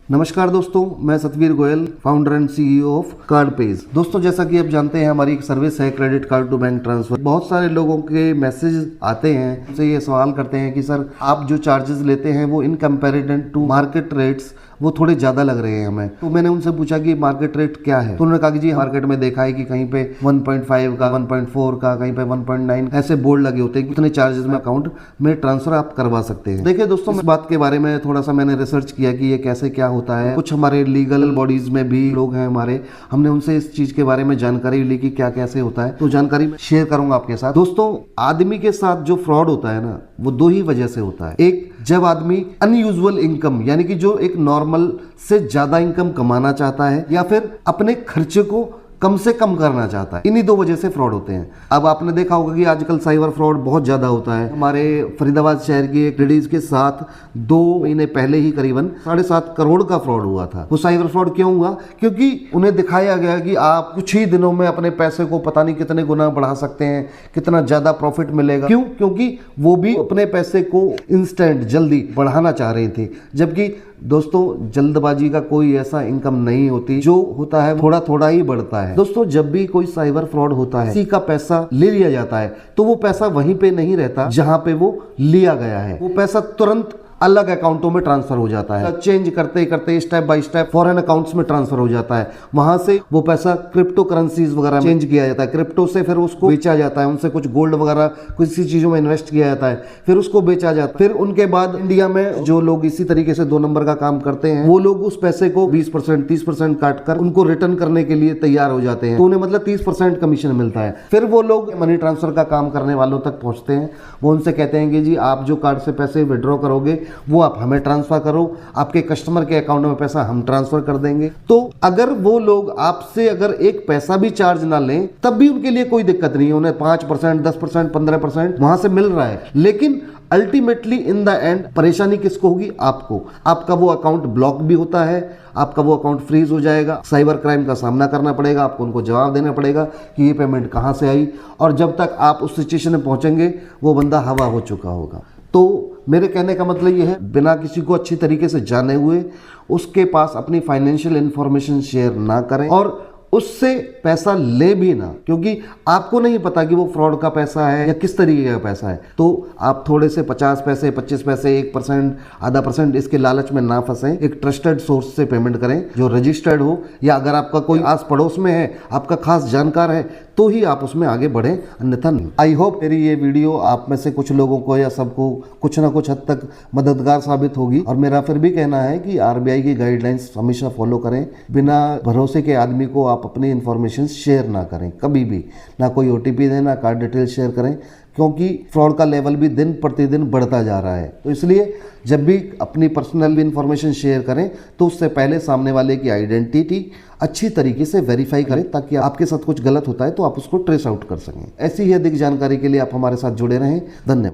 नमस्कार दोस्तों, मैं Satveer Goyal, founder and CEO of Cardpage. दोस्तों, जैसा कि आप जानते हैं, हमारी एक सर्विस है credit card to bank transfer. बहुत सारे लोगों के मैसेज आते हैं, उनसे ये सवाल करते हैं कि सर आप जो चार्जेस लेते हैं वो in comparison to market rates वो थोड़े ज़्यादा लग रहे हैं हमें। तो मैंने उनसे पूछा कि मार्केट रेट क्या है, तो उन्होंने कहा कि जी मार्केट में देखा है कि कहीं पे 1.5 का, 1.4 का, कहीं पे 1.9 ऐसे बोर्ड लगे होते हैं, कितने चार्जेस में अकाउंट में ट्रांसफर आप करवा सकते हैं। देखिए दोस्तों, इस बात के बारे में थोड़ा सा मैंने रिसर्च किया कि ये कैसे क्या होता है। कुछ हमारे लीगल बॉडीज में भी लोग हैं हमारे, हमने उनसे इस चीज के बारे में जानकारी ली कि क्या कैसे होता है, तो जानकारी मैं शेयर करूंगा आपके साथ। दोस्तों, आदमी के साथ जो फ्रॉड होता है ना, वो दो ही वजह से होता है। एक, जब आदमी अनयूजुअल इनकम यानी कि जो एक नॉर्मल से ज्यादा इनकम कमाना चाहता है, या फिर अपने खर्चे को कम से कम करना चाहता है। इन्हीं दो वजह से फ्रॉड होते हैं। अब आपने देखा होगा कि आजकल साइबर फ्रॉड बहुत ज्यादा होता है। हमारे फरीदाबाद शहर की एक लेडीज के साथ 2 महीने पहले ही करीबन 7.5 करोड़ का फ्रॉड हुआ था। वो साइबर फ्रॉड क्यों हुआ? क्योंकि उन्हें दिखाया गया कि आप कुछ ही दिनों में अपने पैसे को पता नहीं कितने गुना बढ़ा सकते हैं, कितना ज्यादा प्रॉफिट मिलेगा। क्यों? क्योंकि वो भी अपने पैसे को इंस्टेंट जल्दी बढ़ाना चाह रहे थे। जबकि दोस्तों, जल्दबाजी का कोई ऐसा इनकम नहीं होती, जो होता है थोड़ा थोड़ा ही बढ़ता है। दोस्तों, जब भी कोई साइबर फ्रॉड होता है, किसी का पैसा ले लिया जाता है, तो वो पैसा वहीं पे नहीं रहता जहां पे वो लिया गया है। वो पैसा तुरंत अलग अकाउंटों में ट्रांसफर हो जाता है। चेंज करते करते step by step foreign accounts में ट्रांसफर हो जाता है। वहां से वो पैसा क्रिप्टो करेंसीज वगैरह चेंज किया जाता है। क्रिप्टो से फिर उसको बेचा जाता है, उनसे कुछ गोल्ड वगैरह किसी चीजों में इन्वेस्ट किया जाता है, फिर उसको बेचा जाता है। फिर उनके बाद इंडिया में जो लोग इसी तरीके से 2 नंबर का काम करते हैं, वो लोग उस पैसे को 20%, 30% काट कर उनको रिटर्न करने के लिए तैयार हो जाते हैं। तो उन्हें मतलब 30% कमीशन मिलता है। फिर वो लोग मनी ट्रांसफर का काम करने वालों तक पहुंचते हैं। वो उनसे कहते हैं कि जी आप जो कार्ड से पैसे विड्रॉ करोगे वो आप हमें ट्रांसफर करो, आपके कस्टमर के अकाउंट में पैसा हम ट्रांसफर कर देंगे। तो अगर वो लोग आपसे अगर एक पैसा भी चार्ज ना लें, तब भी उनके लिए कोई दिक्कत नहीं है। उन्हें 5%, 10%, 15% वहां से मिल रहा है। लेकिन अल्टीमेटली इन द एंड परेशानी किसको होगी? आपको। आपका वो अकाउंट ब्लॉक भी होता है, आपका वो अकाउंट फ्रीज हो जाएगा, साइबर क्राइम का सामना करना पड़ेगा, आपको उनको जवाब देना पड़ेगा कि ये पेमेंट कहां से आई, और जब तक आप उस सिचुएशन में पहुंचेंगे वो बंदा हवा हो चुका होगा। तो मेरे कहने का मतलब ये है, बिना किसी को अच्छी तरीके से जाने हुए उसके पास अपनी फाइनेंशियल इंफॉर्मेशन शेयर ना करें, और उससे पैसा ले भी ना, क्योंकि आपको नहीं पता कि वो फ्रॉड का पैसा है या किस तरीके का पैसा है। तो आप थोड़े से 50 पैसे, 25 पैसे, 1%, आधा % इसके लालच में ना फंसें। एक ट्रस्टेड सोर्स से पेमेंट करें जो रजिस्टर्ड हो, या अगर आपका कोई आस पड़ोस में है, आपका खास जानकार है, तो ही आप उसमें आगे बढ़ें, अन्यथा नहीं। आई होप मेरी ये वीडियो आप में से कुछ लोगों को या सबको कुछ ना कुछ हद तक मददगार साबित होगी। और मेरा फिर भी कहना है कि RBI की गाइडलाइंस हमेशा फॉलो करें। बिना भरोसे के आदमी को आप अपनी इंफॉर्मेशन शेयर ना करें कभी भी, ना कोई OTP दें, ना कार्ड डिटेल शेयर करें, क्योंकि फ्रॉड का लेवल भी दिन प्रतिदिन बढ़ता जा रहा है। तो इसलिए जब भी अपनी पर्सनल इंफॉर्मेशन शेयर करें, तो उससे पहले सामने वाले की आइडेंटिटी अच्छी तरीके से वेरीफाई करें, ताकि आपके साथ कुछ गलत होता है तो आप उसको ट्रेस आउट कर सकें। ऐसी ही अधिक जानकारी के लिए आप हमारे साथ जुड़े रहें। धन्यवाद।